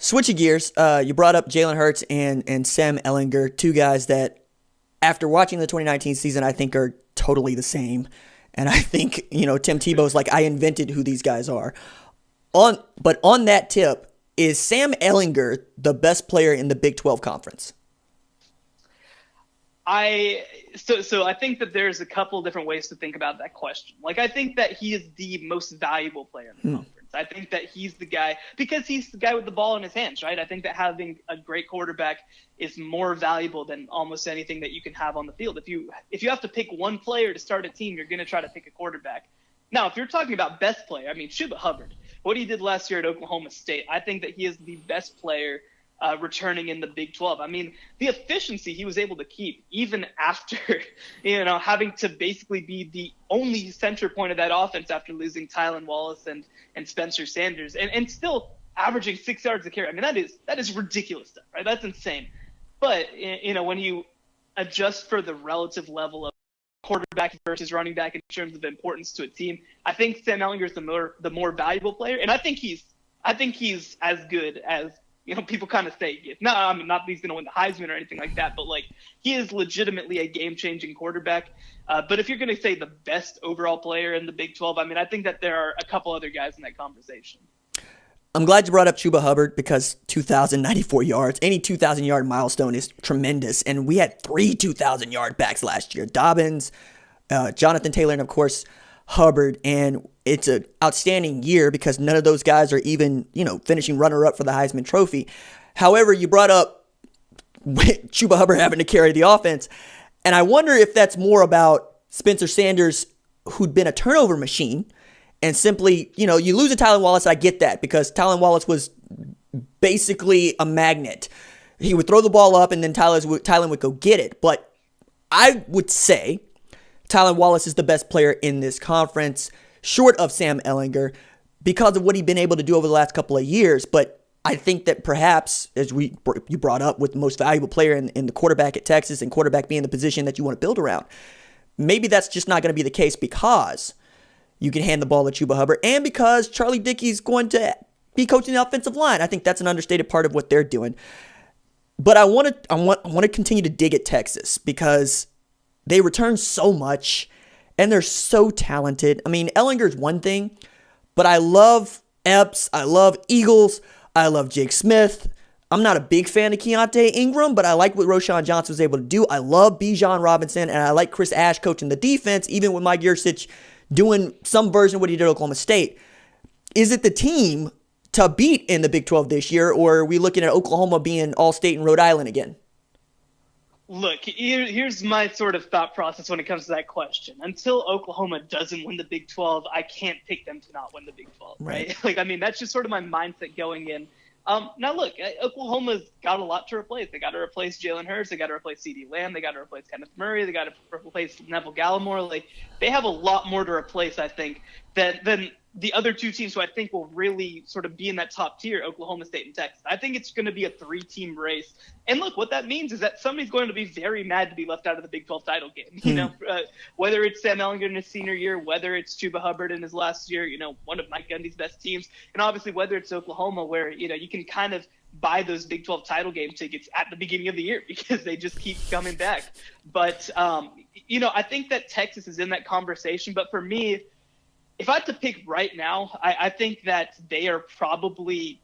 Switching gears, you brought up Jalen Hurts and Sam Ehlinger, two guys that, after watching the 2019 season, I think are totally the same. And I think, Tim Tebow's like, I invented who these guys are. But on that tip, is Sam Ehlinger the best player in the Big 12 conference? So I think that there's a couple different ways to think about that question. Like, I think that he is the most valuable player in the conference. I think that he's the guy, because he's the guy with the ball in his hands, right? I think that having a great quarterback is more valuable than almost anything that you can have on the field. If you have to pick one player to start a team, you're going to try to pick a quarterback. Now, if you're talking about best player, I mean, Chuba Hubbard, what he did last year at Oklahoma State, I think that he is the best player returning in the Big 12. I mean, the efficiency he was able to keep even after, having to basically be the only center point of that offense after losing Tylan Wallace and Spencer Sanders, and still averaging 6 yards a carry. I mean, that is ridiculous stuff, right? That's insane. But, when you adjust for the relative level of quarterback versus running back in terms of importance to a team, I think Sam Ehlinger is the more valuable player, and I think he's as good as people kind of say he is. No, I mean, not that he's going to win the Heisman or anything like that, but he is legitimately a game-changing quarterback. But if you're going to say the best overall player in the Big 12, I mean, I think that there are a couple other guys in that conversation. I'm glad you brought up Chuba Hubbard, because 2,094 yards, any 2,000-yard milestone is tremendous. And we had 3 2,000-yard backs last year: Dobbins, Jonathan Taylor, and of course Hubbard. And it's an outstanding year because none of those guys are even, finishing runner-up for the Heisman Trophy. However, you brought up Chuba Hubbard having to carry the offense. And I wonder if that's more about Spencer Sanders, who'd been a turnover machine, and simply, you lose a Tylan Wallace. I get that, because Tylan Wallace was basically a magnet. He would throw the ball up and then Tylan would go get it. But I would say Tylan Wallace is the best player in this conference, short of Sam Ehlinger, because of what he's been able to do over the last couple of years. But I think that perhaps, as you brought up, with the most valuable player in the quarterback at Texas, and quarterback being the position that you want to build around, maybe that's just not going to be the case, because you can hand the ball to Chuba Hubbard, and because Charlie Dickey's going to be coaching the offensive line. I think that's an understated part of what they're doing. But I want to continue to dig at Texas, because they return so much and they're so talented. I mean, Ehlinger's one thing, but I love Epps, I love Eagles, I love Jake Smith. I'm not a big fan of Keontae Ingram, but I like what Roschon Johnson was able to do. I love Bijan Robinson, and I like Chris Ash coaching the defense, even with Mike Yurcich doing some version of what he did at Oklahoma State. Is it the team to beat in the Big 12 this year, or are we looking at Oklahoma being All-State in Rhode Island again? Look, here's my sort of thought process when it comes to that question. Until Oklahoma doesn't win the Big 12, I can't pick them to not win the Big 12, right? That's just sort of my mindset going in. Now, look, Oklahoma's got a lot to replace. They got to replace Jalen Hurts. They got to replace CeeDee Lamb. They got to replace Kenneth Murray. They got to replace Neville Gallimore. They have a lot more to replace, I think, than the other two teams who I think will really sort of be in that top tier, Oklahoma State and Texas. I think it's going to be a 3-team race. And look, what that means is that somebody's going to be very mad to be left out of the Big 12 title game. Whether it's Sam Ehlinger in his senior year, whether it's Chuba Hubbard in his last year, one of Mike Gundy's best teams, and obviously whether it's Oklahoma, where, you can kind of buy those Big 12 title game tickets at the beginning of the year because they just keep coming back. But, I think that Texas is in that conversation. But for me, if I had to pick right now, I think that they are probably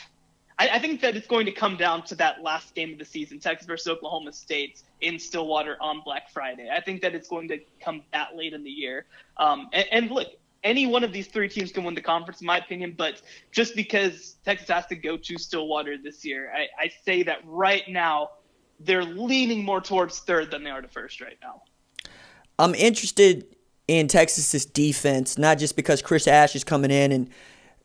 – I think that it's going to come down to that last game of the season, Texas versus Oklahoma State in Stillwater on Black Friday. I think that it's going to come that late in the year. And look, any one of these 3 teams can win the conference, in my opinion, but just because Texas has to go to Stillwater this year, I say that right now they're leaning more towards third than they are to first right now. I'm interested in Texas's defense, not just because Chris Ash is coming in and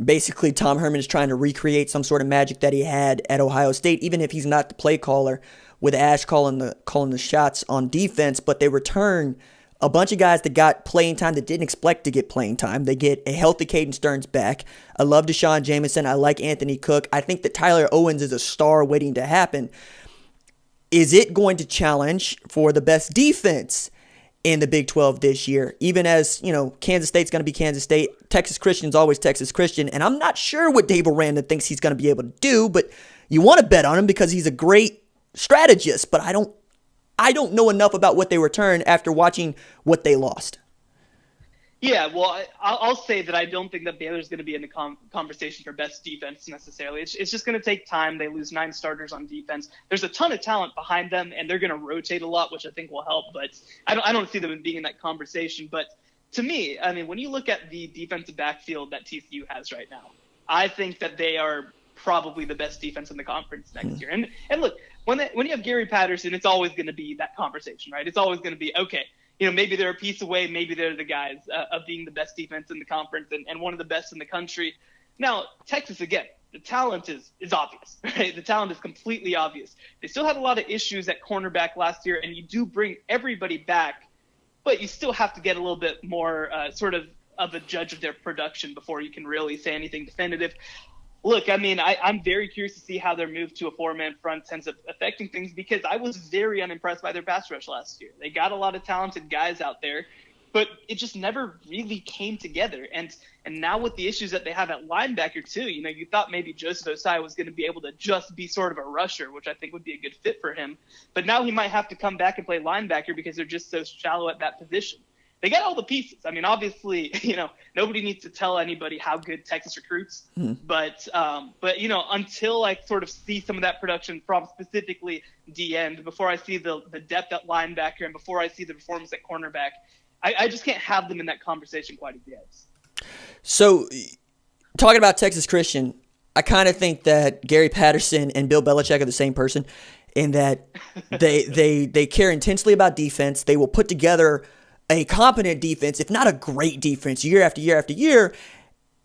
basically Tom Herman is trying to recreate some sort of magic that he had at Ohio State, even if he's not the play caller, with Ash calling the shots on defense. But they return a bunch of guys that got playing time that didn't expect to get playing time. They get a healthy Caden Stearns back. I love Deshaun Jameson. I like Anthony Cook. I think that Tyler Owens is a star waiting to happen. Is it going to challenge for the best defense in the Big 12 this year. Even as, Kansas State's going to be Kansas State. Texas Christian's always Texas Christian. And I'm not sure what Dave Aranda thinks he's going to be able to do, but you want to bet on him because he's a great strategist. But I don't know enough about what they return after watching what they lost. Yeah, well, I'll say that I don't think that Baylor's going to be in the conversation for best defense necessarily. It's just going to take time. They lose 9 starters on defense. There's a ton of talent behind them, and they're going to rotate a lot, which I think will help. But I don't see them being in that conversation. But to me, I mean, when you look at the defensive backfield that TCU has right now, I think that they are probably the best defense in the conference next year. And look, when you have Gary Patterson, it's always going to be that conversation, right? It's always going to be, okay, maybe they're a piece away. Maybe they're the guys of being the best defense in the conference and one of the best in the country. Now, Texas, again, the talent is obvious, right? The talent is completely obvious. They still had a lot of issues at cornerback last year, and you do bring everybody back, but you still have to get a little bit more sort of a judge of their production before you can really say anything definitive. Look, I mean, I'm very curious to see how their move to a 4-man front ends up affecting things because I was very unimpressed by their pass rush last year. They got a lot of talented guys out there, but it just never really came together. And now with the issues that they have at linebacker too, you thought maybe Joseph Osai was going to be able to just be sort of a rusher, which I think would be a good fit for him. But now he might have to come back and play linebacker because they're just so shallow at that position. They got all the pieces. I mean, obviously, nobody needs to tell anybody how good Texas recruits. But until I sort of see some of that production from specifically D end, before I see the depth at linebacker and before I see the performance at cornerback, I just can't have them in that conversation quite yet. So, talking about Texas Christian, I kind of think that Gary Patterson and Bill Belichick are the same person in that they care intensely about defense. They will put together a competent defense, if not a great defense, year after year after year,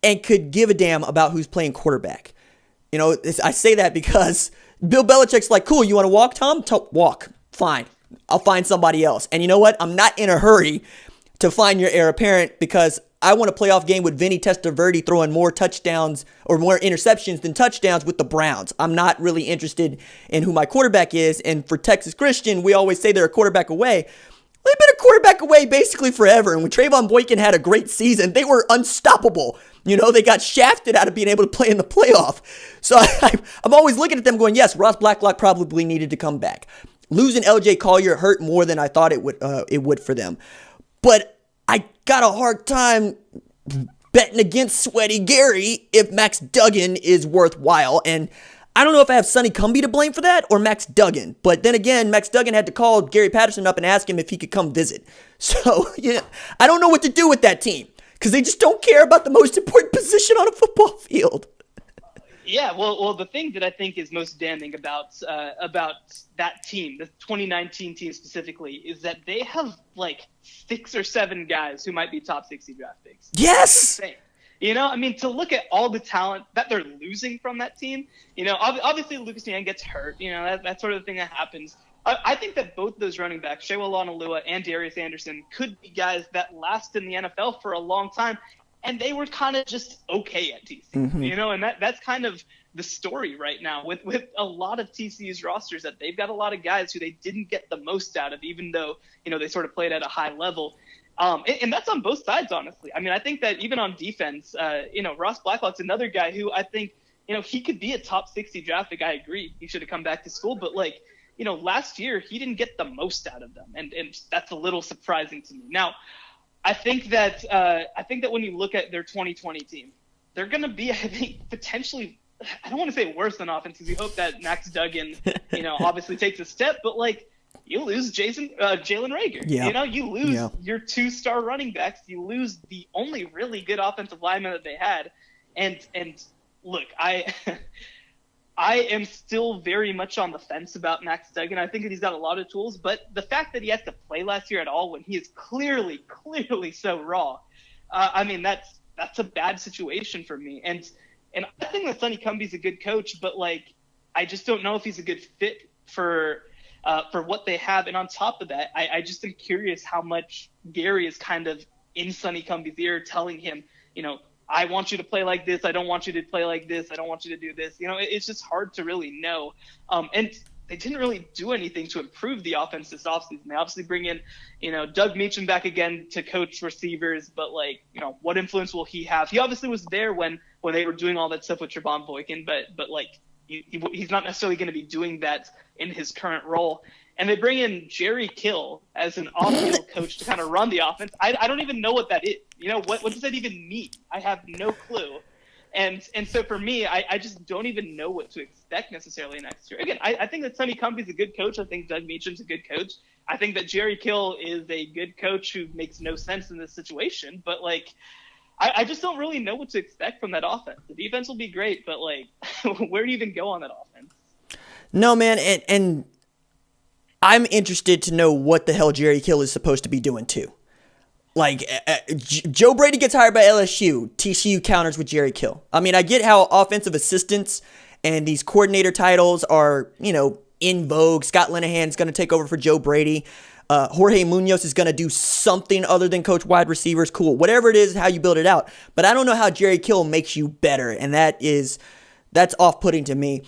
and could give a damn about who's playing quarterback. I say that because Bill Belichick's like, cool, you want to walk, Tom? Walk. Fine. I'll find somebody else. And you know what? I'm not in a hurry to find your heir apparent because I want a playoff game with Vinny Testaverde throwing more touchdowns or more interceptions than touchdowns with the Browns. I'm not really interested in who my quarterback is. And for Texas Christian, we always say they're a quarterback away. They've been a quarterback away basically forever. And when Trayvon Boykin had a great season, they were unstoppable. They got shafted out of being able to play in the playoff. So I'm always looking at them going, yes, Ross Blacklock probably needed to come back. Losing LJ Collier hurt more than I thought it would for them. But I got a hard time betting against Sweaty Gary if Max Duggan is worthwhile. And I don't know if I have Sonny Cumbie to blame for that or Max Duggan. But then again, Max Duggan had to call Gary Patterson up and ask him if he could come visit. So, I don't know what to do with that team because they just don't care about the most important position on a football field. Yeah, well, the thing that I think is most damning about that team, the 2019 team specifically, is that they have like 6 or 7 guys who might be top 60 draft picks. Yes. That's insane. To look at all the talent that they're losing from that team, obviously Lucas Niang gets hurt. That's sort of the thing that happens. I think that both those running backs, Shewell Onalua and Darius Anderson, could be guys that last in the NFL for a long time. And they were kind of just okay at TCU, and that's kind of the story right now with a lot of TCU's rosters that they've got a lot of guys who they didn't get the most out of, even though, they sort of played at a high level. And that's on both sides, honestly. I mean, I think that even on defense, Ross Blacklock's another guy who I think, he could be a top 60 draft pick. I agree. He should have come back to school. But last year he didn't get the most out of them. And that's a little surprising to me. Now, I think that when you look at their 2020 team, they're going to be, I think, potentially, I don't want to say worse than offense because you hope that Max Duggan, obviously takes a step, but you lose Jalen Reagor. Yeah. You lose your 2-star running backs. You lose the only really good offensive lineman that they had. And look, I am still very much on the fence about Max Duggan. I think that he's got a lot of tools, but the fact that he has to play last year at all when he is clearly so raw, that's a bad situation for me. And I think that Sonny Cumbie's a good coach, but I just don't know if he's a good fit for what they have. And on top of that, I just am curious how much Gary is kind of in Sonny Cumbie's ear telling him, I want you to play like this. I don't want you to play like this. I don't want you to do this. It's just hard to really know. And they didn't really do anything to improve the offense this offseason. They obviously bring in, Doug Meacham back again to coach receivers, but what influence will he have? He obviously was there when they were doing all that stuff with Trevon Boykin, but he's not necessarily going to be doing that in his current role. And they bring in Jerry Kill as an off-field coach to kind of run the offense. I don't even know what that is. What does that even mean? I have no clue. And so for me, I just don't even know what to expect necessarily next year. Again, I think that Sonny Cumbie's a good coach. I think Doug Meacham's a good coach. I think that Jerry Kill is a good coach who makes no sense in this situation. But, I just don't really know what to expect from that offense. The defense will be great, but, where do you even go on that offense? No, man, and I'm interested to know what the hell Jerry Kill is supposed to be doing, too. Joe Brady gets hired by LSU. TCU counters with Jerry Kill. I mean, I get how offensive assistants and these coordinator titles are, in vogue. Scott Linehan's going to take over for Joe Brady. Jorge Munoz is going to do something other than coach wide receivers. Cool. Whatever it is, how you build it out. But I don't know how Jerry Kill makes you better, and that's off-putting to me.